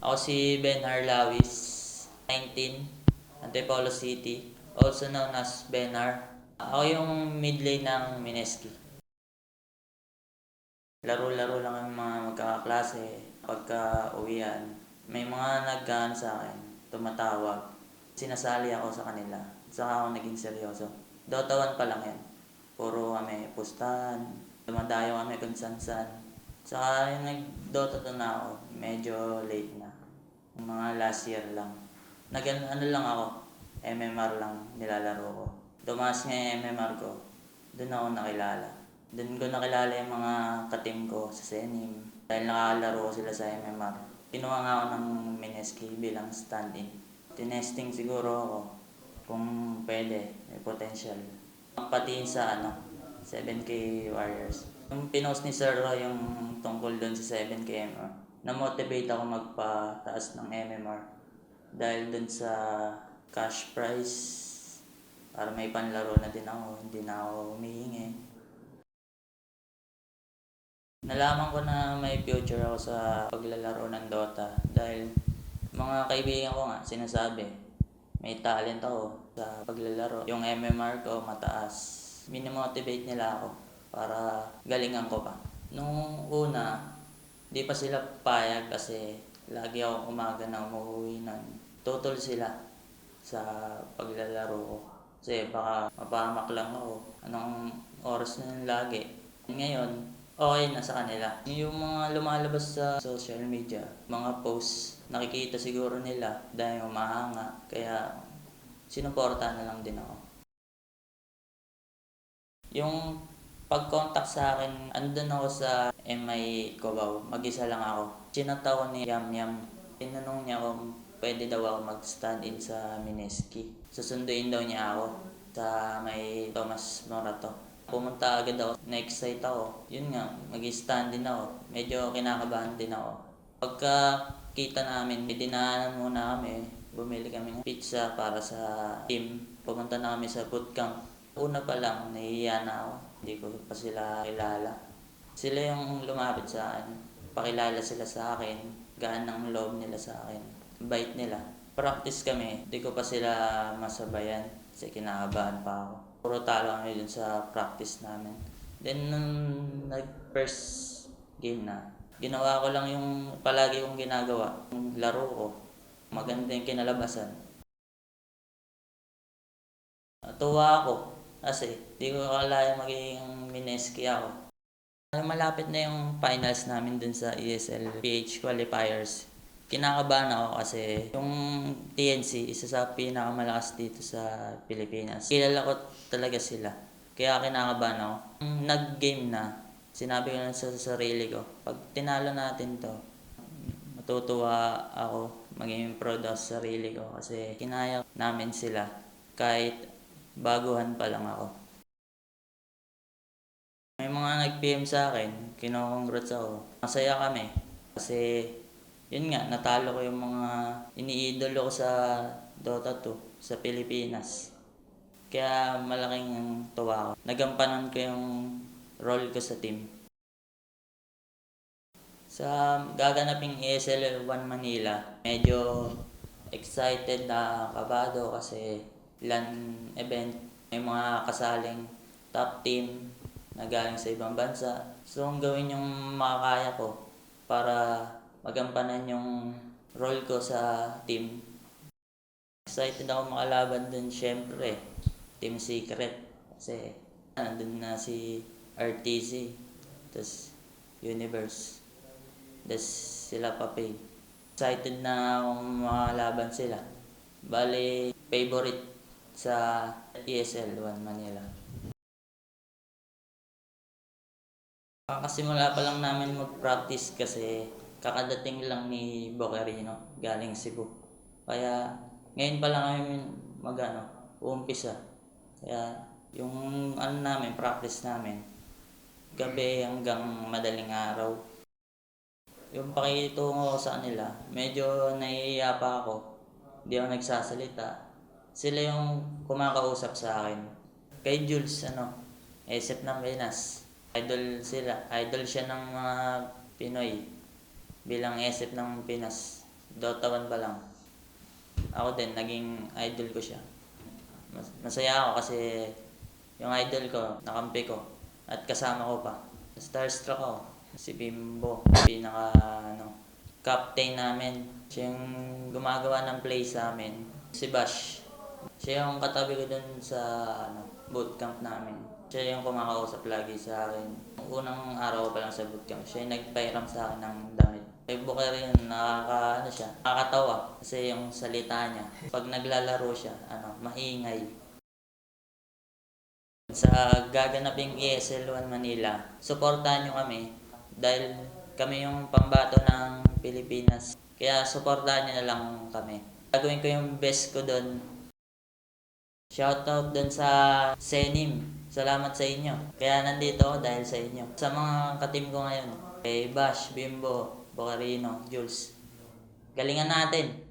Ako si Ben Harlawis, 19, Antipolo City, also known as Benar. Ako yung mid lane ng Mineski. Laro-laro lang ang mga magkakaklase pagka uwian. May mga nagkaan sa akin, tumatawag. Sinasali ako sa kanila. Saka ako naging seryoso. Dota 1 pa lang yan. Puro kami pustahan, dumadayo kami kung san-san. Saka yung nag-Dota 2 na ako, medyo late na. Mga last year lang. Ano lang ako, MMR lang nilalaro ko. Tumaas nga yung MMR ko, doon ako nakilala. Doon ko nakilala yung mga katim ko sa Senim. Dahil nakakalaro ko sila sa MMR. Kinuha nga ako ng Mineski bilang stand-in. Tinesting siguro ako kung pwede, may potential. Pati sa 7K Warriors. Yung pinost ni Sir Roy yung tungkol doon sa 7K MMR, na-motivate ako magpataas ng MMR dahil doon sa cash prize para may panlaro na din ako, hindi na ako humihingi. Nalaman ko na may future ako sa paglalaro ng Dota dahil mga kaibigan ko nga sinasabi may talent ako sa paglalaro. Yung MMR ko mataas. Minimotivate nila ako para galingan ko pa. Nung una, di pa sila payag kasi lagi ako umaga na umuwi nun. Tutol sila sa paglalaro ko. Kasi baka mapahamak lang ako. Anong oras na yun lagi. Ngayon, okay na sa kanila. Yung mga lumalabas sa social media, mga posts, nakikita siguro nila dahil umahanga. Kaya sinuporta na lang din ako. Yung pag-contact sa akin, andun ako sa MI Cubao. Mag-isa lang ako. Chinat ako ni Yam Yam. Tinanong niya kung pwede daw ako mag-stand-in sa Mineski. Susunduin daw niya ako sa may Tomas Morato. Pumunta agad ako. Na-excite ako. Yun nga, mag-stand-in ako. Medyo kinakabahan din ako. Pagka kita namin, dinaanan muna kami. Bumili kami ng pizza para sa team. Pumunta na kami sa bootcamp. Una pa lang, nahihiya na ako. Hindi ko pa sila kilala. Sila yung lumapit sa akin. Pakilala sila sa akin. Gaan ng loob nila sa akin. Bait nila. Practice kami. Hindi ko pa sila masabayan. Kasi kinakabahan pa ako. Puro talo kami dun sa practice namin. Then, nung nag-first game na, ginawa ko lang yung palagi kong ginagawa. Yung laro ko. Maganda yung kinalabasan. Tuwa ako. Kasi di ko akalain magiging Mineski ako. Malapit na yung finals namin dun sa ESL PH qualifiers. Kinakabahan ako kasi yung TNC, isa sa pinakamalakas dito sa Pilipinas. Kilala ko talaga sila. Kaya kinakabahan ako. Nag-game na, sinabi ko na sa sarili ko, pag tinalo natin to, matutuwa ako, maging proud ako sa sarili ko kasi kinaya namin sila kahit baguhan pa lang ako. May mga nag-PM sa akin, kino-congrats ako. Masaya kami kasi yun nga, natalo ko yung mga iniidolo ko sa Dota 2 sa Pilipinas. Kaya malaking tuwa ko. Nagampanan ko yung role ko sa team. Sa gaganaping ESL 1 Manila, medyo excited na kabado kasi ilan event, may mga kasaling top team na galing sa ibang bansa. So, ang gawin yung makakaya ko para magampanan yung role ko sa team. Excited ako makalaban dun syempre, Team Secret. Kasi nandun na si RTC, tas Universe, tas sila Papay. Excited na akong makalaban sila. Bale, favorite sa ESL 1 Manila. Kakasimula pa lang namin mag-practice kasi kakadating lang ni Bocarino galing Cebu. Kaya ngayon pa lang kami uumpisa. Kaya yung namin, practice namin, gabi hanggang madaling araw. Yung pakitungo ko sa kanila, medyo nahihiya pa ako. Hindi ako nagsasalita. Sila yung kumakausap sa akin. Kay Jules, SF ng Pinas. Idol sila. Idol siya ng mga Pinoy bilang SF ng Pinas. Dota 1 pa lang. Ako din, naging idol ko siya. Masaya ako kasi yung idol ko, nakampi ko, at kasama ko pa. Starstruck ako. Si Bimbo, captain namin. Siya yung gumagawa ng play sa amin. Si Bash, siya yung katabi ko dun sa bootcamp namin. Siya yung kumakausap lagi sa akin. Unang araw ko pa lang sa bootcamp, siya yung nagpairam sa akin ng damit. Kay Booker yun, nakakatawa kasi yung salita niya. Pag naglalaro siya, maingay. Sa gaganaping ESL 1 Manila, suportahan nyo kami dahil kami yung pambato ng Pilipinas. Kaya suportahan nyo na lang kami. Gagawin ko yung best ko doon. Shoutout doon sa Senim. Salamat sa inyo. Kaya nandito ako dahil sa inyo. Sa mga katim ko ngayon, kay Bash, Bimbo, Bocarino, Jules. Galingan natin!